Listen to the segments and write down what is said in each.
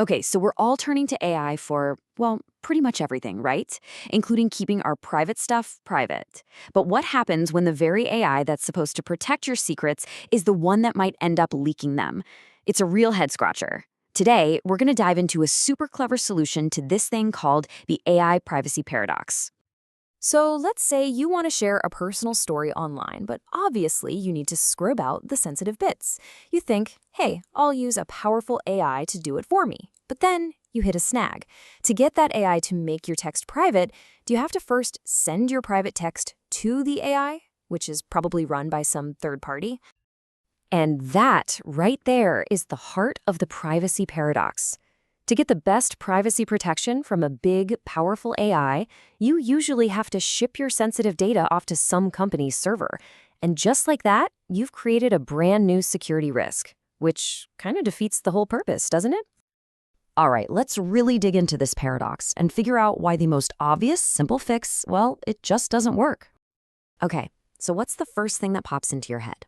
Okay, so we're all turning to AI for, well, pretty much everything, right? Including keeping our private stuff private. But what happens when the very AI that's supposed to protect your secrets is the one that might end up leaking them? It's a real head scratcher. Today, we're going to dive into a super clever solution to this thing called the AI privacy paradox. So let's say you want to share a personal story online, but obviously you need to scrub out the sensitive bits. You think, hey, I'll use a powerful AI to do it for me. But then you hit a snag. To get that AI to make your text private, do you have to first send your private text to the AI, which is probably run by some third party? And that, right there, is the heart of the privacy paradox. To get the best privacy protection from a big, powerful AI, you usually have to ship your sensitive data off to some company's server. And just like that, you've created a brand new security risk, which kind of defeats the whole purpose, doesn't it? All right, let's really dig into this paradox and figure out why the most obvious, simple fix, well, it just doesn't work. Okay, so what's the first thing that pops into your head?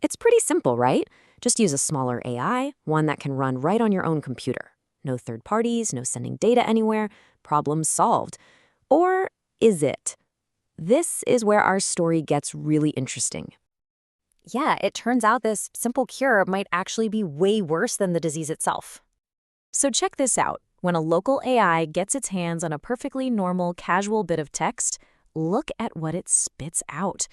It's pretty simple, right? Just use a smaller AI, one that can run right on your own computer. No third parties, no sending data anywhere, problem solved. Or is it? This is where our story gets really interesting. Yeah, it turns out this simple cure might actually be way worse than the disease itself. So check this out. When a local AI gets its hands on a perfectly normal, casual bit of text, look at what it spits out.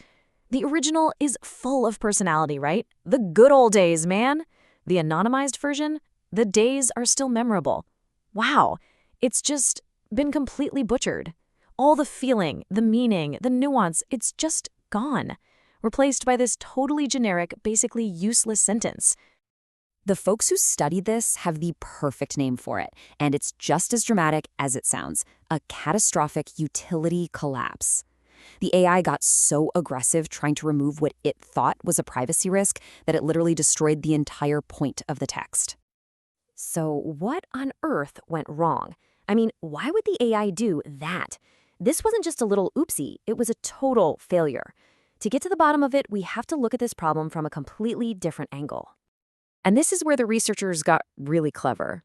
The original is full of personality, right? The good old days, man. The anonymized version, the days are still memorable. Wow, it's just been completely butchered. All the feeling, the meaning, the nuance, it's just gone. Replaced by this totally generic, basically useless sentence. The folks who studied this have the perfect name for it, and it's just as dramatic as it sounds: a catastrophic utility collapse. The AI got so aggressive trying to remove what it thought was a privacy risk that it literally destroyed the entire point of the text. So what on earth went wrong? I mean, why would the AI do that? This wasn't just a little oopsie, it was a total failure. To get to the bottom of it, we have to look at this problem from a completely different angle. And this is where the researchers got really clever.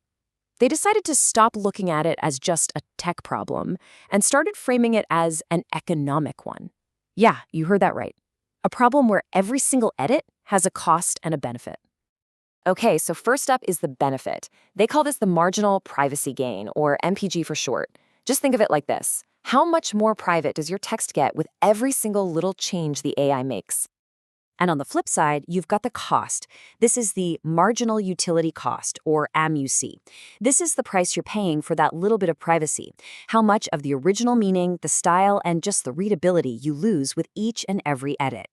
They decided to stop looking at it as just a tech problem and started framing it as an economic one. Yeah, you heard that right. A problem where every single edit has a cost and a benefit. Okay, so first up is the benefit. They call this the marginal privacy gain, or MPG for short. Just think of it like this. How much more private does your text get with every single little change the AI makes? And on the flip side, you've got the cost. This is the marginal utility cost, or MUC. This is the price you're paying for that little bit of privacy. How much of the original meaning, the style, and just the readability you lose with each and every edit.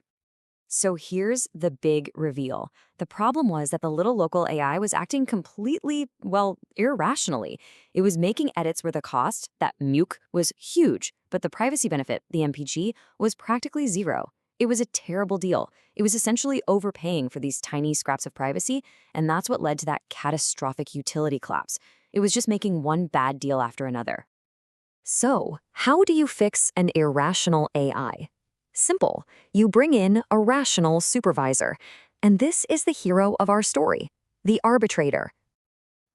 So here's the big reveal. The problem was that the little local AI was acting completely, well, irrationally. It was making edits where the cost, that MUC, was huge, but the privacy benefit, the MPG, was practically zero. It was a terrible deal. It was essentially overpaying for these tiny scraps of privacy, and that's what led to that catastrophic utility collapse. It was just making one bad deal after another. So, how do you fix an irrational AI? Simple. You bring in a rational supervisor. And this is the hero of our story, the arbitrator.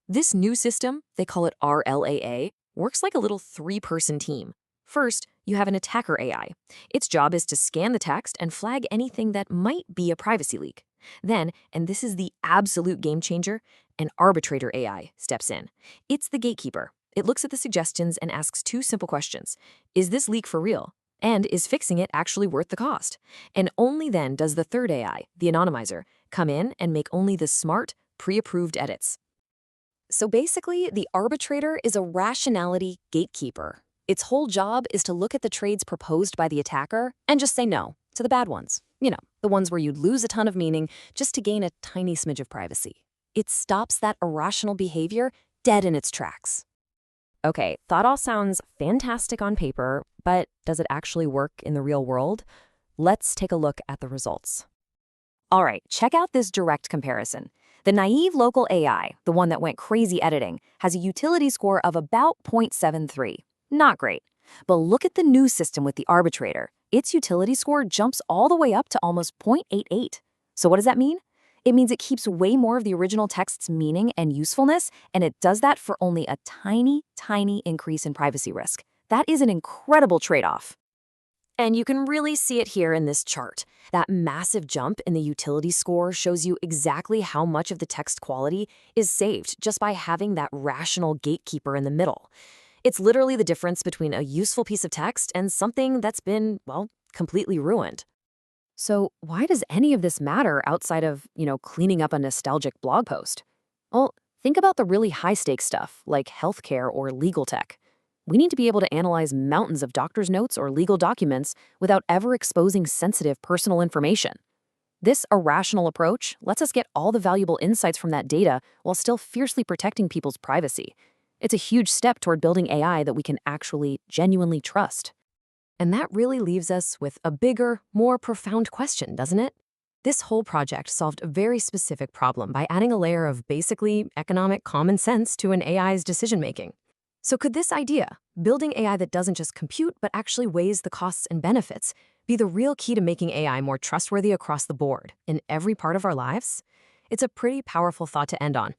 This new system, they call it RLAA, works like a little three-person team. First, you have an attacker AI. Its job is to scan the text and flag anything that might be a privacy leak. Then, and this is the absolute game changer, an arbitrator AI steps in. It's the gatekeeper. It looks at the suggestions and asks two simple questions. Is this leak for real? And is fixing it actually worth the cost? And only then does the third AI, the Anonymizer, come in and make only the smart, pre-approved edits. So basically, the arbitrator is a rationality gatekeeper. Its whole job is to look at the trades proposed by the attacker and just say no to the bad ones. You know, the ones where you'd lose a ton of meaning just to gain a tiny smidge of privacy. It stops that irrational behavior dead in its tracks. Okay, that all sounds fantastic on paper, but does it actually work in the real world? Let's take a look at the results. All right, check out this direct comparison. The naive local AI, the one that went crazy editing, has a utility score of about 0.73. Not great. But look at the new system with the arbitrator. Its utility score jumps all the way up to almost 0.88. So what does that mean? It means it keeps way more of the original text's meaning and usefulness, and it does that for only a tiny, tiny increase in privacy risk. That is an incredible trade-off. And you can really see it here in this chart. That massive jump in the utility score shows you exactly how much of the text quality is saved just by having that rational gatekeeper in the middle. It's literally the difference between a useful piece of text and something that's been, well, completely ruined. So why does any of this matter outside of, cleaning up a nostalgic blog post? Well, think about the really high-stakes stuff, like healthcare or legal tech. We need to be able to analyze mountains of doctor's notes or legal documents without ever exposing sensitive personal information. This irrational approach lets us get all the valuable insights from that data while still fiercely protecting people's privacy. It's a huge step toward building AI that we can actually genuinely trust. And that really leaves us with a bigger, more profound question, doesn't it? This whole project solved a very specific problem by adding a layer of basically economic common sense to an AI's decision-making. So could this idea, building AI that doesn't just compute but actually weighs the costs and benefits, be the real key to making AI more trustworthy across the board in every part of our lives? It's a pretty powerful thought to end on.